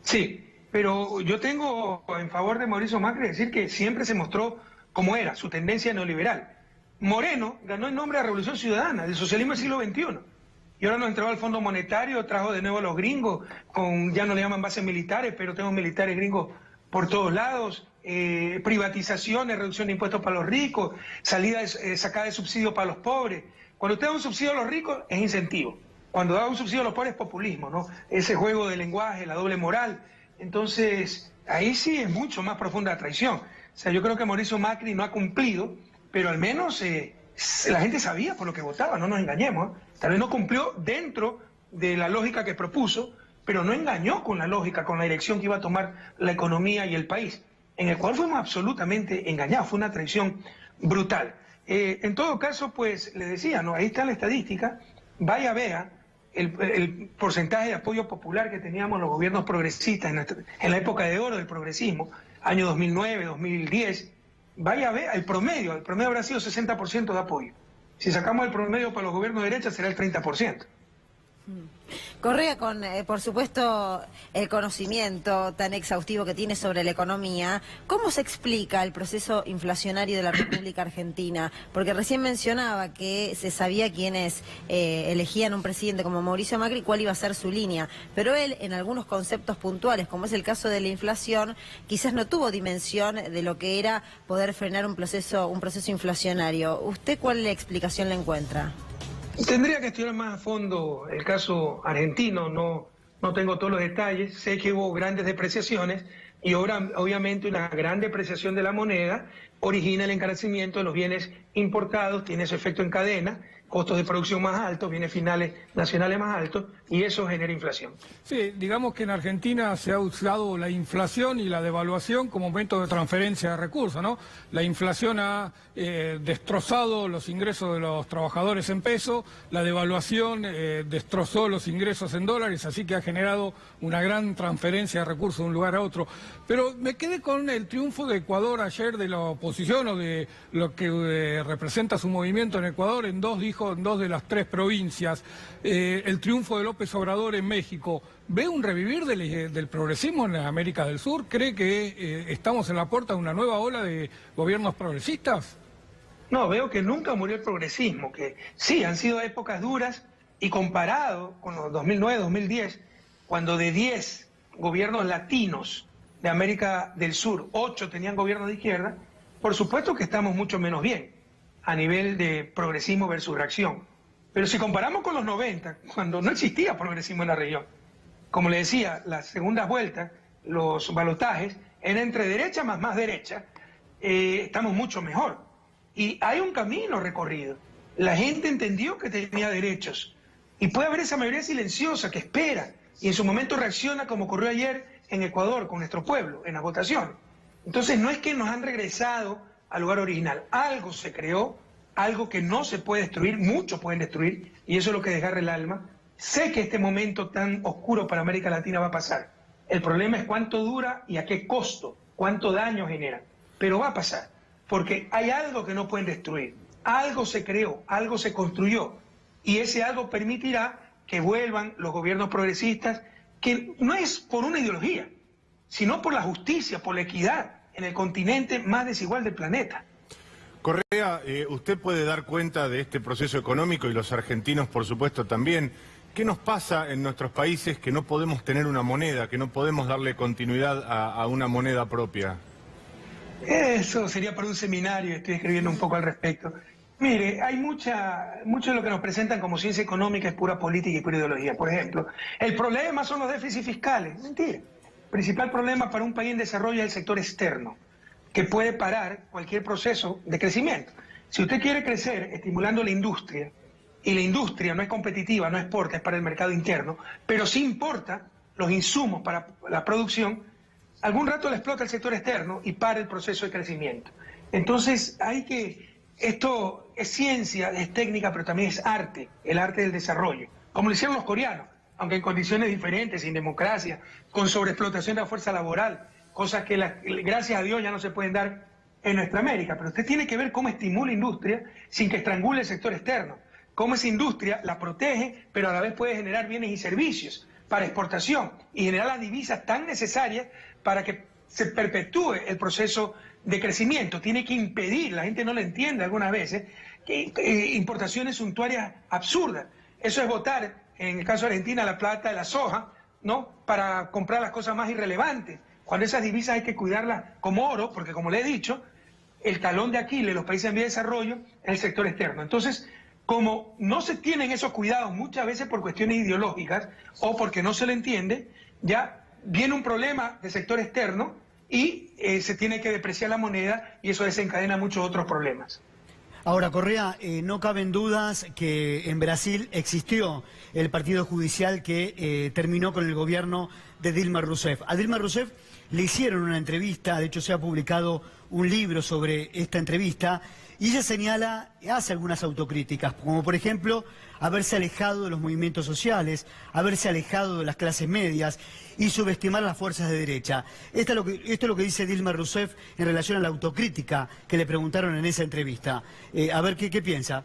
Sí, pero yo tengo en favor de Mauricio Macri decir que siempre se mostró como era, su tendencia neoliberal. Moreno ganó en nombre de la Revolución Ciudadana, del socialismo del siglo XXI. Y ahora nos entró al Fondo Monetario, trajo de nuevo a los gringos, ya no le llaman bases militares, pero tenemos militares gringos por todos lados. privatizaciones, reducción de impuestos para los ricos, sacada de subsidio para los pobres. Cuando usted da un subsidio a los ricos es incentivo. Cuando da un subsidio a los pobres es populismo, ¿no? Ese juego de lenguaje, la doble moral. Entonces, ahí sí es mucho más profunda la traición. O sea, yo creo que Mauricio Macri no ha cumplido, pero al menos la gente sabía por lo que votaba, no nos engañemos, ¿eh? Tal vez no cumplió dentro de la lógica que propuso, pero no engañó con la lógica, con la dirección que iba a tomar la economía y el país. En el cual fuimos absolutamente engañados, fue una traición brutal. En todo caso, pues, le decía, ¿no? Ahí está la estadística, vaya vea el porcentaje de apoyo popular que teníamos los gobiernos progresistas en la época de oro del progresismo, año 2009, 2010, vaya vea el promedio habrá sido 60% de apoyo. Si sacamos el promedio para los gobiernos de derecha será el 30%. Correa, con por supuesto el conocimiento tan exhaustivo que tiene sobre la economía, ¿cómo se explica el proceso inflacionario de la República Argentina? Porque recién mencionaba que se sabía quiénes elegían un presidente como Mauricio Macri, cuál iba a ser su línea, pero él en algunos conceptos puntuales, como es el caso de la inflación, quizás no tuvo dimensión de lo que era poder frenar un proceso inflacionario. ¿Usted cuál explicación le encuentra? Tendría que estudiar más a fondo el caso argentino, no tengo todos los detalles, sé que hubo grandes depreciaciones y obviamente una gran depreciación de la moneda origina el encarecimiento de los bienes importados, tiene su efecto en cadena, costos de producción más altos, bienes finales nacionales más altos, y eso genera inflación. Sí, digamos que en Argentina se ha usado la inflación y la devaluación como método de transferencia de recursos, ¿no? La inflación ha destrozado los ingresos de los trabajadores en peso, la devaluación destrozó los ingresos en dólares, así que ha generado una gran transferencia de recursos de un lugar a otro. Pero me quedé con el triunfo de Ecuador ayer de la oposición, o de lo que representa su movimiento en Ecuador, en dos de las tres provincias, el triunfo de López Obrador en México. ¿Ve un revivir del progresismo en América del Sur? ¿Cree que estamos en la puerta de una nueva ola de gobiernos progresistas? No, veo que nunca murió el progresismo, que sí, han sido épocas duras, y comparado con los 2009, 2010, cuando de 10 gobiernos latinos de América del Sur, 8 tenían gobiernos de izquierda, por supuesto que estamos mucho menos bien a nivel de progresismo versus reacción. Pero si comparamos con los 90, cuando no existía progresismo en la región, como le decía, las segundas vueltas, los balotajes, eran entre derecha más derecha, estamos mucho mejor. Y hay un camino recorrido. La gente entendió que tenía derechos. Y puede haber esa mayoría silenciosa que espera y en su momento reacciona, como ocurrió ayer en Ecuador con nuestro pueblo, en las votaciones. Entonces no es que nos han regresado al lugar original. Algo se creó, algo que no se puede destruir, muchos pueden destruir, y eso es lo que desgarra el alma. Sé que este momento tan oscuro para América Latina va a pasar. El problema es cuánto dura y a qué costo, cuánto daño genera. Pero va a pasar, porque hay algo que no pueden destruir. Algo se creó, algo se construyó, y ese algo permitirá que vuelvan los gobiernos progresistas, que no es por una ideología, sino por la justicia, por la equidad en el continente más desigual del planeta. Correa, usted puede dar cuenta de este proceso económico, y los argentinos por supuesto también. ¿Qué nos pasa en nuestros países que no podemos tener una moneda, que no podemos darle continuidad a una moneda propia? Eso sería para un seminario, estoy escribiendo un poco al respecto. Mire, hay mucho de lo que nos presentan como ciencia económica es pura política y pura ideología. Por ejemplo, el problema son los déficits fiscales. Mentira. El principal problema para un país en desarrollo es el sector externo, que puede parar cualquier proceso de crecimiento. Si usted quiere crecer estimulando la industria, y la industria no es competitiva, no exporta, es para el mercado interno, pero sí importa los insumos para la producción, algún rato le explota el sector externo y para el proceso de crecimiento. Entonces esto es ciencia, es técnica, pero también es arte, el arte del desarrollo, como lo hicieron los coreanos, aunque en condiciones diferentes, sin democracia, con sobreexplotación de la fuerza laboral, cosas que gracias a Dios ya no se pueden dar en nuestra América. Pero usted tiene que ver cómo estimula la industria sin que estrangule el sector externo, cómo esa industria la protege, pero a la vez puede generar bienes y servicios para exportación y generar las divisas tan necesarias para que se perpetúe el proceso de crecimiento. Tiene que impedir, la gente no lo entiende algunas veces, que importaciones suntuarias absurdas. Eso es botar, en el caso de Argentina, la plata de la soja, ¿no?, para comprar las cosas más irrelevantes. cuando esas divisas hay que cuidarlas como oro, porque como le he dicho, el talón de Aquiles de los países en vía de desarrollo es el sector externo. Entonces, como no se tienen esos cuidados muchas veces por cuestiones ideológicas o porque no se le entiende, ya viene un problema de sector externo y se tiene que depreciar la moneda y eso desencadena muchos otros problemas. Ahora, Correa, no caben dudas que en Brasil existió el partido judicial que terminó con el gobierno de Dilma Rousseff. A Dilma Rousseff le hicieron una entrevista, de hecho se ha publicado un libro sobre esta entrevista, y ella señala, hace algunas autocríticas, como por ejemplo haberse alejado de los movimientos sociales, haberse alejado de las clases medias y subestimar las fuerzas de derecha. Esto es lo que dice Dilma Rousseff en relación a la autocrítica que le preguntaron en esa entrevista. A ver, ¿qué piensa?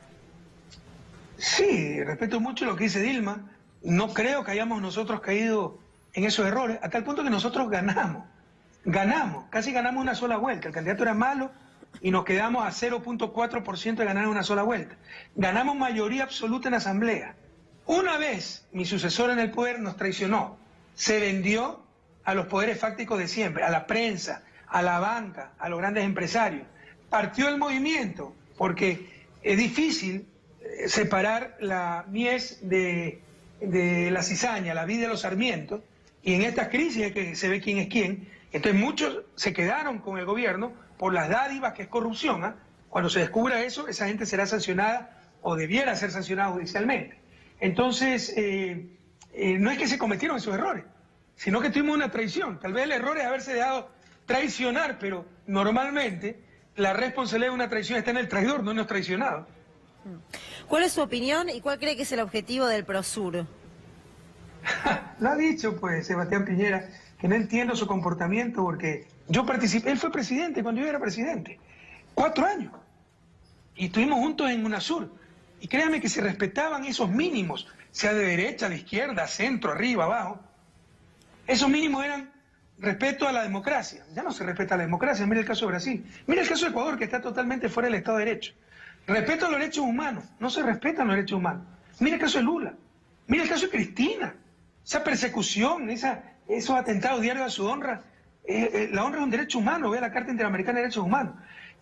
Sí, respeto mucho lo que dice Dilma. No creo que hayamos nosotros caído en esos errores, a tal punto que nosotros ganamos, casi ganamos una sola vuelta. El candidato era malo y nos quedamos a 0.4% de ganar una sola vuelta. Ganamos mayoría absoluta en la asamblea. Una vez mi sucesor en el poder nos traicionó, se vendió a los poderes fácticos de siempre, a la prensa, a la banca, a los grandes empresarios. Partió el movimiento, porque es difícil separar la mies de la cizaña, la vid de los sarmientos, y en estas crisis es que se ve quién es quién. Entonces muchos se quedaron con el gobierno por las dádivas, que es corrupción. ¿Eh? Cuando se descubra eso, esa gente será sancionada o debiera ser sancionada judicialmente. Entonces, no es que se cometieron esos errores, sino que tuvimos una traición. Tal vez el error es haberse dejado traicionar, pero normalmente la responsabilidad de una traición está en el traidor, no en los traicionados. ¿Cuál es su opinión y cuál cree que es el objetivo del Prosur? Lo ha dicho, pues, Sebastián Piñera, que no entiendo su comportamiento porque yo participé, él fue presidente cuando yo era presidente, 4 años, y estuvimos juntos en UNASUR, y créanme que se respetaban esos mínimos, sea de derecha, de izquierda, centro, arriba, abajo. Esos mínimos eran respeto a la democracia. Ya no se respeta la democracia, mira el caso de Brasil, mira el caso de Ecuador, que está totalmente fuera del Estado de Derecho. Respeto a los derechos humanos, no se respetan los derechos humanos. Mira el caso de Lula, mira el caso de Cristina, esa persecución, esos atentados diarios a su honra. La honra es un derecho humano, vea la Carta Interamericana de Derechos Humanos.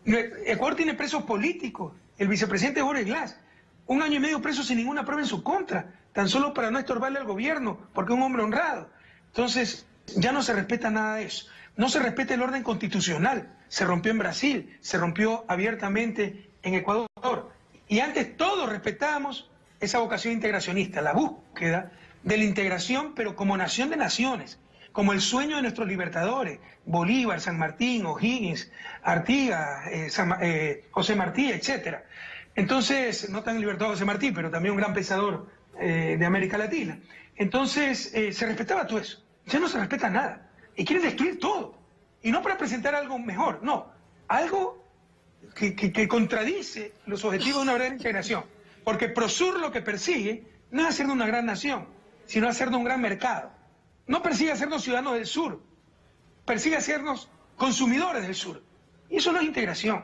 Ecuador tiene presos políticos, el vicepresidente Jorge Glass, 1 año y medio preso sin ninguna prueba en su contra, tan solo para no estorbarle al gobierno, porque es un hombre honrado. Entonces, ya no se respeta nada de eso. No se respeta el orden constitucional, se rompió en Brasil, se rompió abiertamente en Ecuador. Y antes todos respetábamos esa vocación integracionista, la búsqueda de la integración, pero como nación de naciones, como el sueño de nuestros libertadores, Bolívar, San Martín, O'Higgins, Artigas, José Martí, etc. Entonces, no tan libertador José Martí, pero también un gran pensador de América Latina. Entonces, se respetaba todo eso. Ya no se respeta nada. Y quieren destruir todo. Y no para presentar algo mejor, no. Algo que contradice los objetivos de una verdadera integración. Porque Prosur lo que persigue no es hacernos una gran nación, sino hacernos un gran mercado. No persigue hacernos ciudadanos del sur, persigue hacernos consumidores del sur. Y eso no es integración,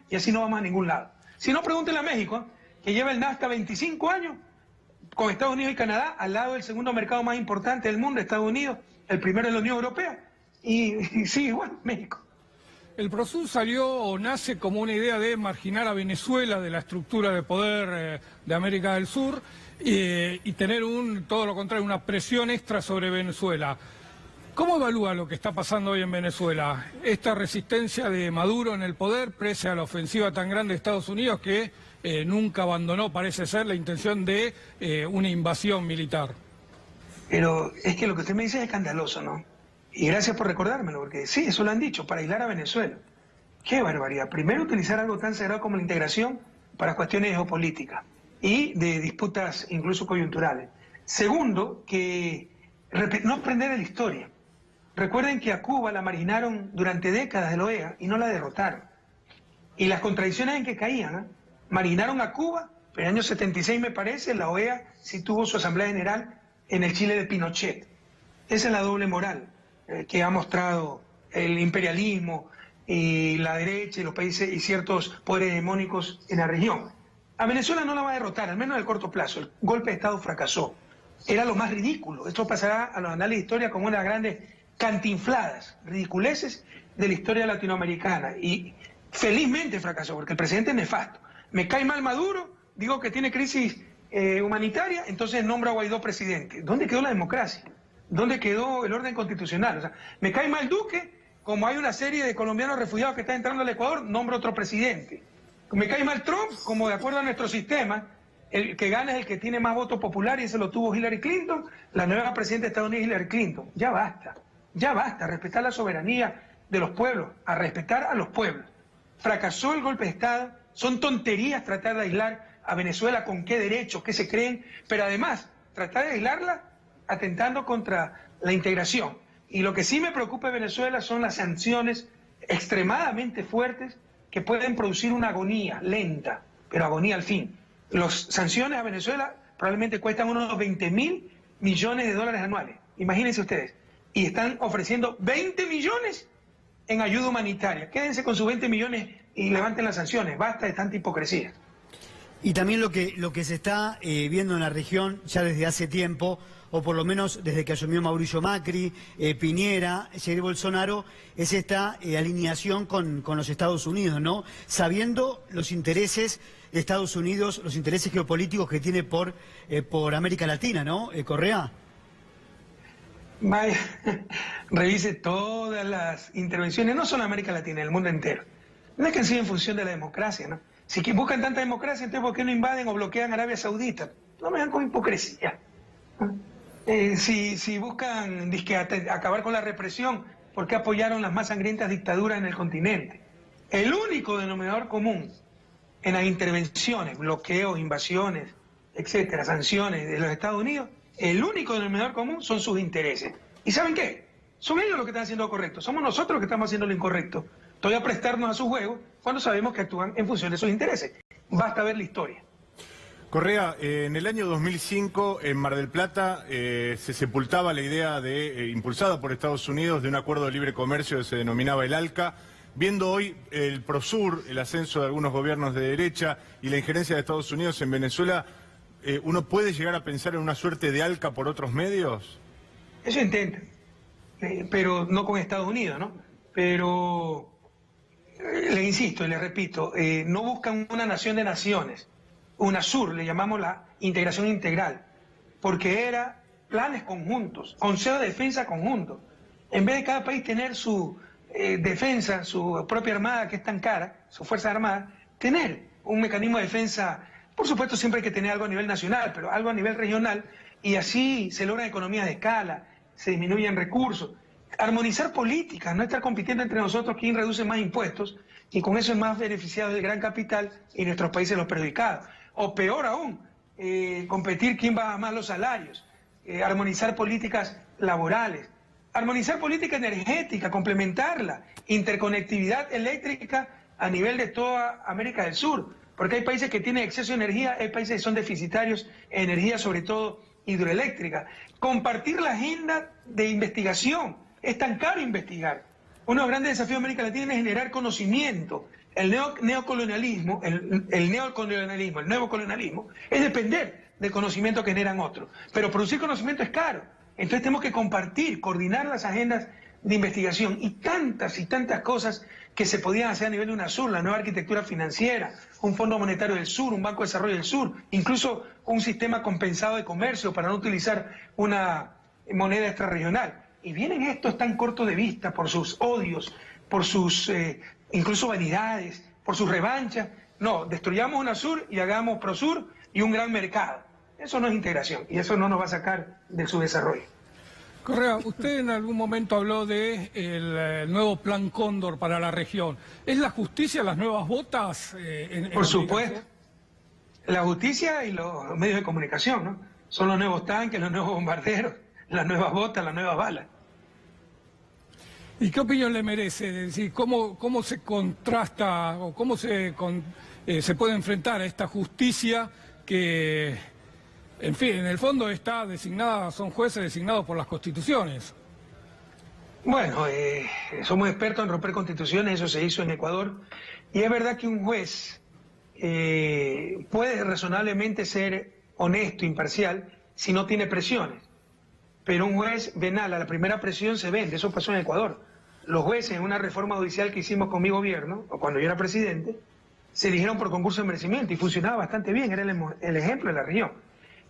y así no vamos a ningún lado. Si no, pregúntenle a México, que lleva el NAFTA 25 años, con Estados Unidos y Canadá, al lado del segundo mercado más importante del mundo, Estados Unidos, el primero de la Unión Europea, y sigue igual, México. El Prosur salió o nace como una idea de marginar a Venezuela de la estructura de poder de América del Sur y tener todo lo contrario, una presión extra sobre Venezuela. ¿Cómo evalúa lo que está pasando hoy en Venezuela? Esta resistencia de Maduro en el poder, pese a la ofensiva tan grande de Estados Unidos que nunca abandonó, parece ser, la intención de una invasión militar. Pero es que lo que usted me dice es escandaloso, ¿no? Y gracias por recordármelo, porque sí, eso lo han dicho, para aislar a Venezuela. ¡Qué barbaridad! Primero, utilizar algo tan sagrado como la integración para cuestiones geopolíticas y de disputas incluso coyunturales. Segundo, que no aprender de la historia. Recuerden que a Cuba la marginaron durante décadas de la OEA y no la derrotaron. Y las contradicciones en que caían, ¿eh? Marginaron a Cuba, pero en el año 76 me parece, la OEA sí tuvo su Asamblea General en el Chile de Pinochet. Esa es la doble moral que ha mostrado el imperialismo y la derecha y los países y ciertos poderes hegemónicos en la región. A Venezuela no la va a derrotar, al menos en el corto plazo. El golpe de Estado fracasó. Era lo más ridículo. Esto pasará a los anales de historia como una de las grandes cantinfladas, ridiculeces de la historia latinoamericana. Y felizmente fracasó, porque el presidente es nefasto. Me cae mal Maduro, digo que tiene crisis humanitaria, entonces nombra a Guaidó presidente. ¿Dónde quedó la democracia? ¿Dónde quedó el orden constitucional? O sea, me cae mal Duque, como hay una serie de colombianos refugiados que están entrando al Ecuador, nombra otro presidente. Me cae mal Trump, como de acuerdo a nuestro sistema, el que gana es el que tiene más votos populares y ese lo tuvo Hillary Clinton, la nueva presidenta de Estados Unidos, Hillary Clinton. Ya basta, a respetar la soberanía de los pueblos, a respetar a los pueblos. Fracasó el golpe de Estado, son tonterías tratar de aislar a Venezuela con qué derecho, qué se creen, pero además tratar de aislarla atentando contra la integración. Y lo que sí me preocupa de Venezuela son las sanciones extremadamente fuertes que pueden producir una agonía lenta, pero agonía al fin. Las sanciones a Venezuela probablemente cuestan unos 20.000 millones de dólares anuales, imagínense ustedes, y están ofreciendo 20 millones en ayuda humanitaria. Quédense con sus 20 millones y levanten las sanciones, basta de tanta hipocresía. Y también lo que se está viendo en la región ya desde hace tiempo, o por lo menos desde que asumió Mauricio Macri, Piñera, Jair Bolsonaro, es esta alineación con los Estados Unidos, ¿no? Sabiendo los intereses de Estados Unidos, los intereses geopolíticos que tiene por América Latina, ¿no, Correa? Vaya, revise todas las intervenciones, no solo en América Latina, en el mundo entero. No es que han sido en función de la democracia, ¿no? Si buscan tanta democracia, entonces ¿por qué no invaden o bloquean Arabia Saudita? No me dan con hipocresía. Si buscan acabar con la represión, ¿por qué apoyaron las más sangrientas dictaduras en el continente? El único denominador común en las intervenciones, bloqueos, invasiones, etcétera, sanciones de los Estados Unidos, el único denominador común son sus intereses. ¿Y saben qué? Son ellos los que están haciendo lo correcto, somos nosotros los que estamos haciendo lo incorrecto. Todavía prestarnos a su juego cuando sabemos que actúan en función de sus intereses. Basta ver la historia. Correa, en el año 2005 en Mar del Plata se sepultaba la idea impulsada por Estados Unidos de un acuerdo de libre comercio que se denominaba el ALCA. Viendo hoy el Prosur, el ascenso de algunos gobiernos de derecha y la injerencia de Estados Unidos en Venezuela, ¿uno puede llegar a pensar en una suerte de ALCA por otros medios? Eso intentan, pero no con Estados Unidos, ¿no? Pero le insisto y le repito, no buscan una nación de naciones. UNASUR, le llamamos la integración integral, porque era planes conjuntos, Consejo de Defensa conjunto. En vez de cada país tener su defensa, su propia armada que es tan cara, su fuerza armada, tener un mecanismo de defensa, por supuesto siempre hay que tener algo a nivel nacional, pero algo a nivel regional, y así se logran economías de escala, se disminuyen recursos. Armonizar políticas, no estar compitiendo entre nosotros quién reduce más impuestos, y con eso es más beneficiado el gran capital y nuestros países los perjudicados. O peor aún, competir quién baja más los salarios, armonizar políticas laborales, armonizar política energética, complementarla, interconectividad eléctrica a nivel de toda América del Sur, porque hay países que tienen exceso de energía, hay países que son deficitarios en energía, sobre todo hidroeléctrica. Compartir la agenda de investigación, es tan caro investigar. Uno de los grandes desafíos de América Latina es generar conocimiento. El neocolonialismo, el nuevo colonialismo, es depender del conocimiento que generan otros. Pero producir conocimiento es caro. Entonces tenemos que compartir, coordinar las agendas de investigación y tantas cosas que se podían hacer a nivel de UNASUR, la nueva arquitectura financiera, un Fondo Monetario del Sur, un Banco de Desarrollo del Sur, incluso un sistema compensado de comercio para no utilizar una moneda extrarregional. Y vienen estos tan cortos de vista por sus odios, por sus incluso vanidades, por sus revanchas. No, destruyamos UNASUR y hagamos PROSUR y un gran mercado. Eso no es integración y eso no nos va a sacar de su desarrollo. Correa, usted en algún momento habló de el nuevo plan Cóndor para la región. ¿Es la justicia las nuevas botas? Por supuesto. La justicia y los medios de comunicación, ¿no? Son los nuevos tanques, los nuevos bombarderos, las nuevas botas, las nuevas balas. ¿Y qué opinión le merece? Es decir, ¿cómo se contrasta o cómo se puede enfrentar a esta justicia que, en fin, en el fondo está designada, son jueces designados por las constituciones? Bueno, somos expertos en romper constituciones, eso se hizo en Ecuador, y es verdad que un juez puede razonablemente ser honesto, imparcial, si no tiene presiones. pero un juez venal a la primera presión se vende. Eso pasó en Ecuador. Los jueces, en una reforma judicial que hicimos con mi gobierno, o cuando yo era presidente, se eligieron por concurso de merecimiento y funcionaba bastante bien, era el ejemplo de la región.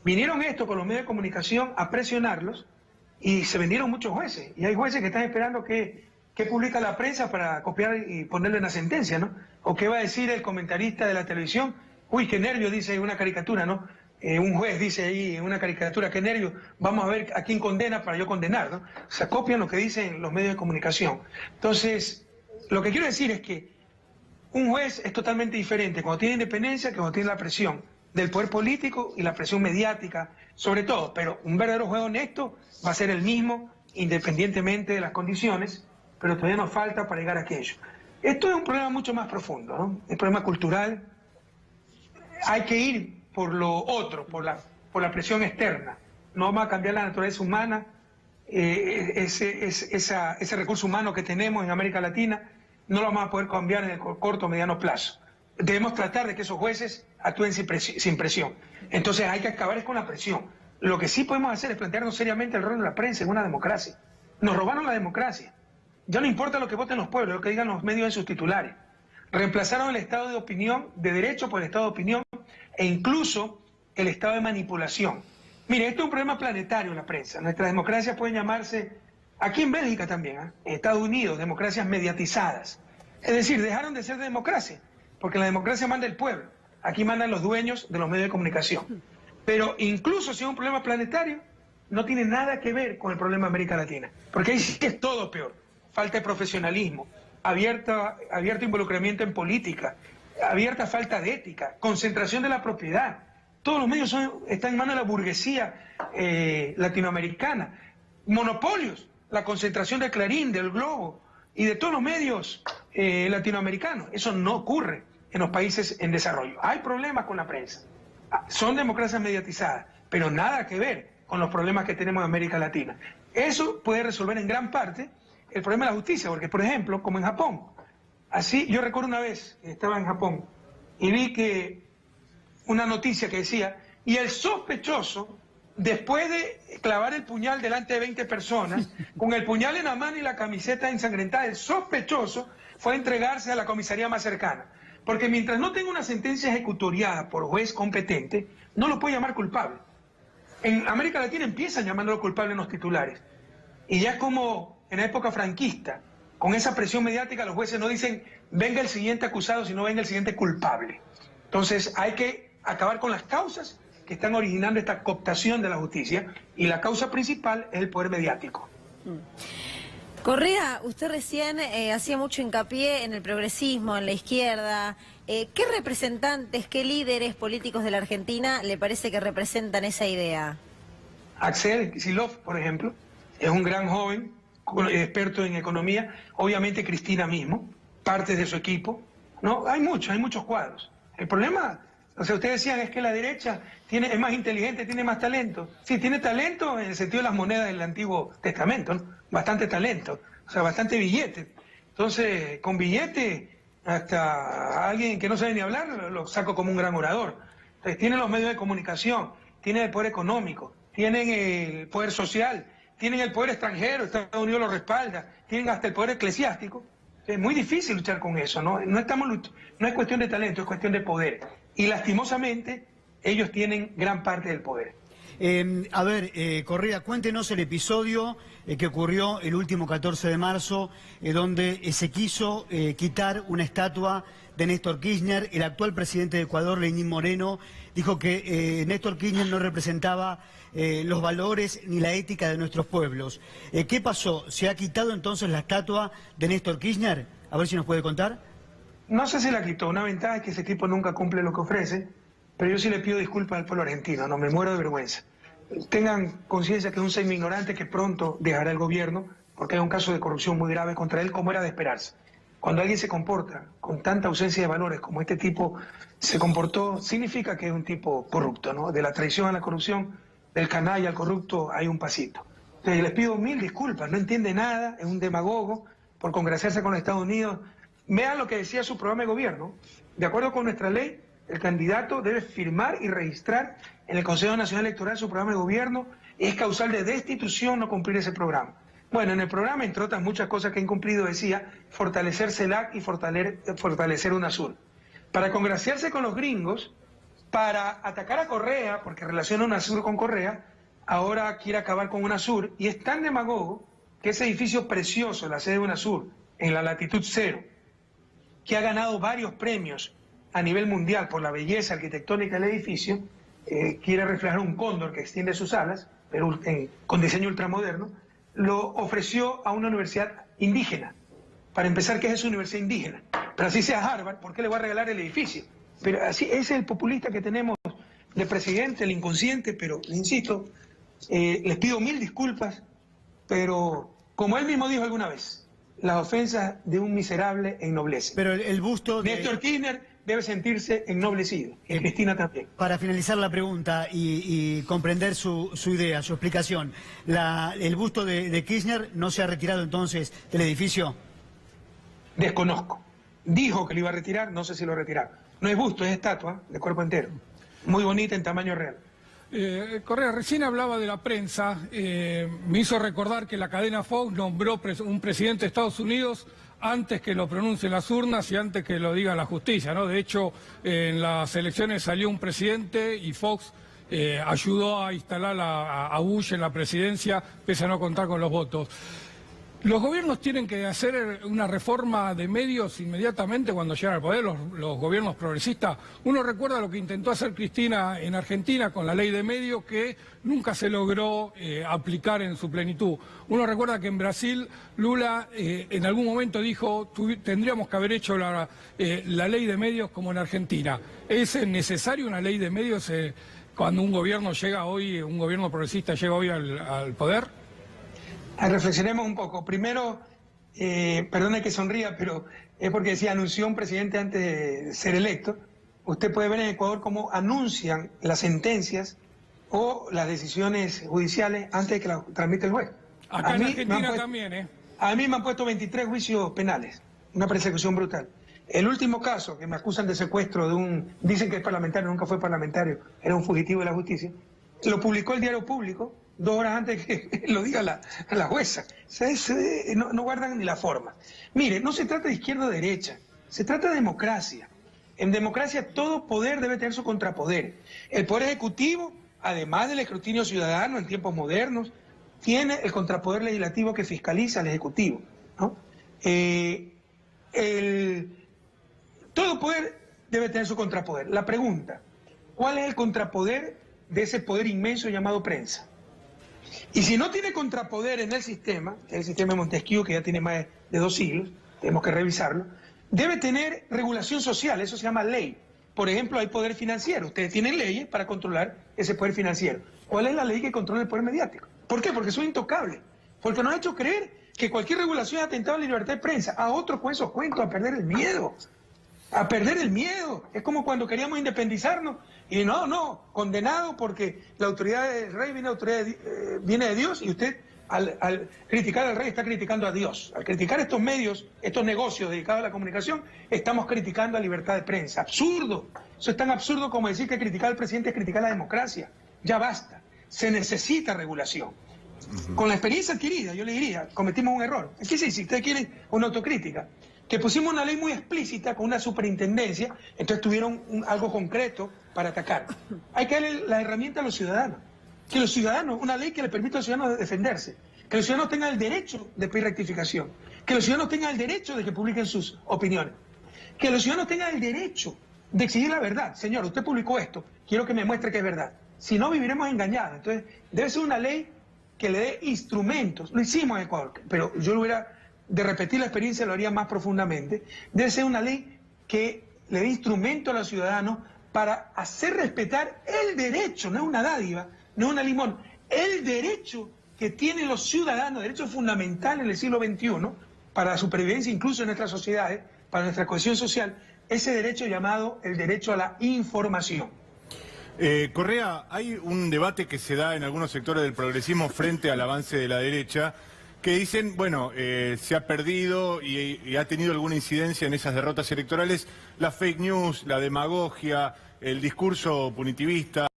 Vinieron estos con los medios de comunicación a presionarlos y se vendieron muchos jueces. Y hay jueces que están esperando que publica la prensa para copiar y ponerle una sentencia, ¿no? O qué va a decir el comentarista de la televisión. Uy, qué nervio, dice una caricatura, ¿no? Un juez dice ahí en una caricatura, qué nervio, vamos a ver a quién condena para yo condenar, ¿no? O sea, copian lo que dicen los medios de comunicación. Entonces, lo que quiero decir es que un juez es totalmente diferente cuando tiene independencia que cuando tiene la presión del poder político y la presión mediática, sobre todo. Pero un verdadero juez honesto va a ser el mismo, independientemente de las condiciones, pero todavía nos falta para llegar a aquello. Esto es un problema mucho más profundo, ¿no? El problema cultural. Hay que ir por lo otro, por la presión externa. No vamos a cambiar la naturaleza humana, ese recurso humano que tenemos en América Latina, no lo vamos a poder cambiar en el corto o mediano plazo. Debemos tratar de que esos jueces actúen sin presión. Entonces hay que acabar con la presión. Lo que sí podemos hacer es plantearnos seriamente el rol de la prensa en una democracia. Nos robaron la democracia. Ya no importa lo que voten los pueblos, lo que digan los medios en sus titulares. Reemplazaron el estado de opinión, de derecho por el estado de opinión, e incluso el estado de manipulación. Mire, esto es un problema planetario en la prensa. Nuestras democracias pueden llamarse, aquí en Bélgica también, en Estados Unidos, democracias mediatizadas. Es decir, dejaron de ser democracia, porque la democracia manda el pueblo. Aquí mandan los dueños de los medios de comunicación. Pero incluso si es un problema planetario, no tiene nada que ver con el problema de América Latina. Porque ahí sí es todo peor. Falta de profesionalismo, abierto involucramiento en política, abierta falta de ética, concentración de la propiedad. Todos los medios están en manos de la burguesía latinoamericana. Monopolios, la concentración de Clarín, del Globo y de todos los medios latinoamericanos. Eso no ocurre en los países en desarrollo. Hay problemas con la prensa. Son democracias mediatizadas, pero nada que ver con los problemas que tenemos en América Latina. Eso puede resolver en gran parte el problema de la justicia, porque, por ejemplo, como en Japón, así, yo recuerdo una vez que estaba en Japón y vi que una noticia que decía, y el sospechoso, después de clavar el puñal delante de 20 personas, con el puñal en la mano y la camiseta ensangrentada, el sospechoso fue a entregarse a la comisaría más cercana. Porque mientras no tenga una sentencia ejecutoriada por juez competente, no lo puede llamar culpable. En América Latina empiezan llamándolo culpable en los titulares. Y ya es como en la época franquista, con esa presión mediática, los jueces no dicen venga el siguiente acusado, sino venga el siguiente culpable. Entonces hay que acabar con las causas que están originando esta cooptación de la justicia, y la causa principal es el poder mediático. Correa, usted recién hacía mucho hincapié en el progresismo, en la izquierda. ¿Qué representantes, qué líderes políticos de la Argentina le parece que representan esa idea? Axel Kicillof, por ejemplo, es un gran joven, experto en economía. Obviamente Cristina mismo, parte de su equipo. No, hay muchos cuadros. El problema, o sea, ustedes decían, es que la derecha es más inteligente, tiene más talento. Sí, tiene talento en el sentido de las monedas del Antiguo Testamento, ¿no? Bastante talento, o sea, bastante billete. Entonces, con billete, hasta alguien que no sabe ni hablar, lo saco como un gran orador. Entonces, tienen los medios de comunicación, tienen el poder económico, tienen el poder social, tienen el poder extranjero, Estados Unidos lo respalda, tienen hasta el poder eclesiástico. Es muy difícil luchar con eso, ¿no? No es cuestión de talento, es cuestión de poder. Y lastimosamente, ellos tienen gran parte del poder. Correa, cuéntenos el episodio que ocurrió el último 14 de marzo, donde se quiso quitar una estatua de Néstor Kirchner. El actual presidente de Ecuador, Lenín Moreno, dijo que Néstor Kirchner no representaba los valores ni la ética de nuestros pueblos. ¿Qué pasó? ¿Se ha quitado entonces la estatua de Néstor Kirchner? A ver si nos puede contar. No sé si la quitó. Una ventaja es que ese tipo nunca cumple lo que ofrece, pero yo sí le pido disculpas al pueblo argentino, no me muero de vergüenza. Tengan conciencia que es un señor ignorante que pronto dejará el gobierno, porque hay un caso de corrupción muy grave contra él, como era de esperarse. Cuando alguien se comporta con tanta ausencia de valores como este tipo se comportó, significa que es un tipo corrupto, ¿no? De la traición a la corrupción, del canalla al corrupto, hay un pasito. Entonces, les pido mil disculpas, no entiende nada, es un demagogo, por congraciarse con Estados Unidos. Vean lo que decía su programa de gobierno. De acuerdo con nuestra ley, el candidato debe firmar y registrar en el Consejo Nacional Electoral su programa de gobierno Es causal de destitución no cumplir ese programa. Bueno, en el programa, entre otras muchas cosas que ha incumplido, decía fortalecer CELAC y fortalecer UNASUR. Para congraciarse con los gringos, para atacar a Correa, porque relaciona UNASUR con Correa, ahora quiere acabar con UNASUR, y es tan demagogo que ese edificio precioso, la sede de UNASUR, en la latitud 0, que ha ganado varios premios a nivel mundial por la belleza arquitectónica del edificio, quiere reflejar un cóndor que extiende sus alas, pero con diseño ultramoderno, lo ofreció a una universidad indígena. Para empezar, ¿qué es esa universidad indígena? Pero así sea Harvard, ¿por qué le va a regalar el edificio? Pero así, ese es el populista que tenemos de presidente, el inconsciente, pero, insisto, les pido 1000 disculpas, pero como él mismo dijo alguna vez, las ofensas de un miserable ennoblecen. Pero el busto de... Néstor Kirchner debe sentirse ennoblecido, y Cristina también. Para finalizar la pregunta y comprender su idea, su explicación, ¿el busto de Kirchner no se ha retirado entonces del edificio? Desconozco. Dijo que lo iba a retirar, no sé si lo retiraron. No es busto, es estatua de cuerpo entero. Muy bonita en tamaño real. Correa, recién hablaba de la prensa, me hizo recordar que la cadena Fox nombró un presidente de Estados Unidos antes que lo pronuncien las urnas y antes que lo diga la justicia, ¿no? De hecho, en las elecciones salió un presidente y Fox ayudó a instalar a Bush en la presidencia, pese a no contar con los votos. Los gobiernos tienen que hacer una reforma de medios inmediatamente cuando llegan al poder, los gobiernos progresistas. Uno recuerda lo que intentó hacer Cristina en Argentina con la ley de medios, que nunca se logró aplicar en su plenitud. Uno recuerda que en Brasil Lula en algún momento dijo tendríamos que haber hecho la ley de medios como en Argentina. ¿Es necesario una ley de medios cuando un gobierno llega hoy, un gobierno progresista llega hoy al poder? Reflexionemos un poco. Primero, perdone que sonría, pero es porque decía anunció un presidente antes de ser electo. Usted puede ver en Ecuador cómo anuncian las sentencias o las decisiones judiciales antes de que las transmite el juez. Acá en Argentina también, ¿eh? A mí me han puesto 23 juicios penales, una persecución brutal. El último caso, que me acusan de secuestro dicen que es parlamentario, nunca fue parlamentario, era un fugitivo de la justicia, lo publicó el Diario Público 2 horas antes que lo diga la jueza. O sea, no guardan ni la forma. Mire, no se trata de izquierda o derecha, se trata de democracia. En democracia todo poder debe tener su contrapoder. El poder ejecutivo, además del escrutinio ciudadano en tiempos modernos, tiene el contrapoder legislativo que fiscaliza al ejecutivo, ¿no? Todo poder debe tener su contrapoder. La pregunta, ¿cuál es el contrapoder de ese poder inmenso llamado prensa? Y si no tiene contrapoder en el sistema de Montesquieu, que ya tiene más de 2 siglos, tenemos que revisarlo, debe tener regulación social, eso se llama ley. Por ejemplo, hay poder financiero, ustedes tienen leyes para controlar ese poder financiero. ¿Cuál es la ley que controla el poder mediático? ¿Por qué? Porque son intocables. Porque nos ha hecho creer que cualquier regulación es atentado a la libertad de prensa. A otros con esos cuentos, a perder el miedo. A perder el miedo. Es como cuando queríamos independizarnos y no, condenado porque la autoridad del rey viene de Dios, y usted al criticar al rey está criticando a Dios. Al criticar estos medios, estos negocios dedicados a la comunicación, estamos criticando a libertad de prensa. Absurdo. Eso es tan absurdo como decir que criticar al presidente es criticar la democracia. Ya basta. Se necesita regulación. Con la experiencia adquirida, yo le diría, cometimos un error. ¿Qué se dice? Si ustedes quieren una autocrítica, que pusimos una ley muy explícita con una superintendencia, entonces tuvieron algo concreto para atacar. Hay que darle la herramienta a los ciudadanos. Que los ciudadanos, una ley que le permita a los ciudadanos defenderse. Que los ciudadanos tengan el derecho de pedir rectificación. Que los ciudadanos tengan el derecho de que publiquen sus opiniones. Que los ciudadanos tengan el derecho de exigir la verdad. Señor, usted publicó esto, quiero que me muestre que es verdad. Si no, viviremos engañados. Entonces, debe ser una ley que le dé instrumentos. Lo hicimos en Ecuador, pero yo lo hubiera... de repetir la experiencia lo haría más profundamente. Debe ser una ley que le dé instrumento a los ciudadanos para hacer respetar el derecho, no es una dádiva, no es una limón, el derecho que tienen los ciudadanos, derecho fundamental en el siglo XXI, para la supervivencia incluso en nuestras sociedades, para nuestra cohesión social, ese derecho llamado el derecho a la información. Correa, hay un debate que se da en algunos sectores del progresismo frente al avance de la derecha, que dicen, bueno, se ha perdido y ha tenido alguna incidencia en esas derrotas electorales la fake news, la demagogia, el discurso punitivista.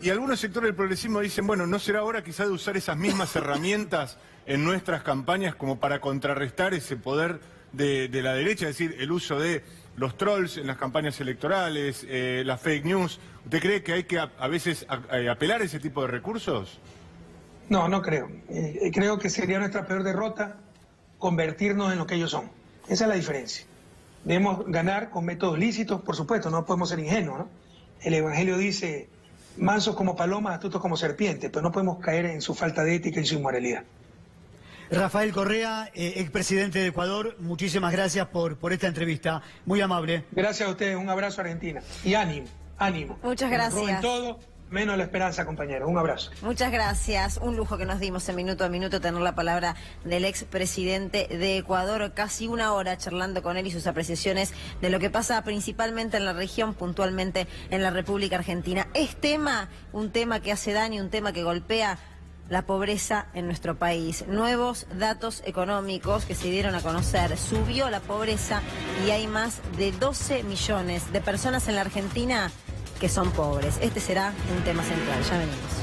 Y algunos sectores del progresismo dicen, bueno, ¿no será hora quizá de usar esas mismas herramientas en nuestras campañas como para contrarrestar ese poder de la derecha? Es decir, el uso de los trolls en las campañas electorales, las fake news. ¿Usted cree que hay que a veces apelar a ese tipo de recursos? No, no creo. Creo que sería nuestra peor derrota convertirnos en lo que ellos son. Esa es la diferencia. Debemos ganar con métodos lícitos, por supuesto, no podemos ser ingenuos, ¿no? El Evangelio dice, mansos como palomas, astutos como serpientes, pero no podemos caer en su falta de ética y su inmoralidad. Rafael Correa, expresidente de Ecuador, muchísimas gracias por esta entrevista, muy amable. Gracias a ustedes, un abrazo, Argentina. Y ánimo, ánimo. Muchas Que nos roben gracias. todo, menos la esperanza, compañeros. Un abrazo. Muchas gracias. Un lujo que nos dimos en minuto a minuto tener la palabra del expresidente de Ecuador. Casi una hora charlando con él y sus apreciaciones de lo que pasa principalmente en la región, puntualmente en la República Argentina. Es un tema que hace daño, un tema que golpea la pobreza en nuestro país. Nuevos datos económicos que se dieron a conocer. Subió la pobreza y hay más de 12 millones de personas en la Argentina que son pobres. Este será un tema central. Ya venimos.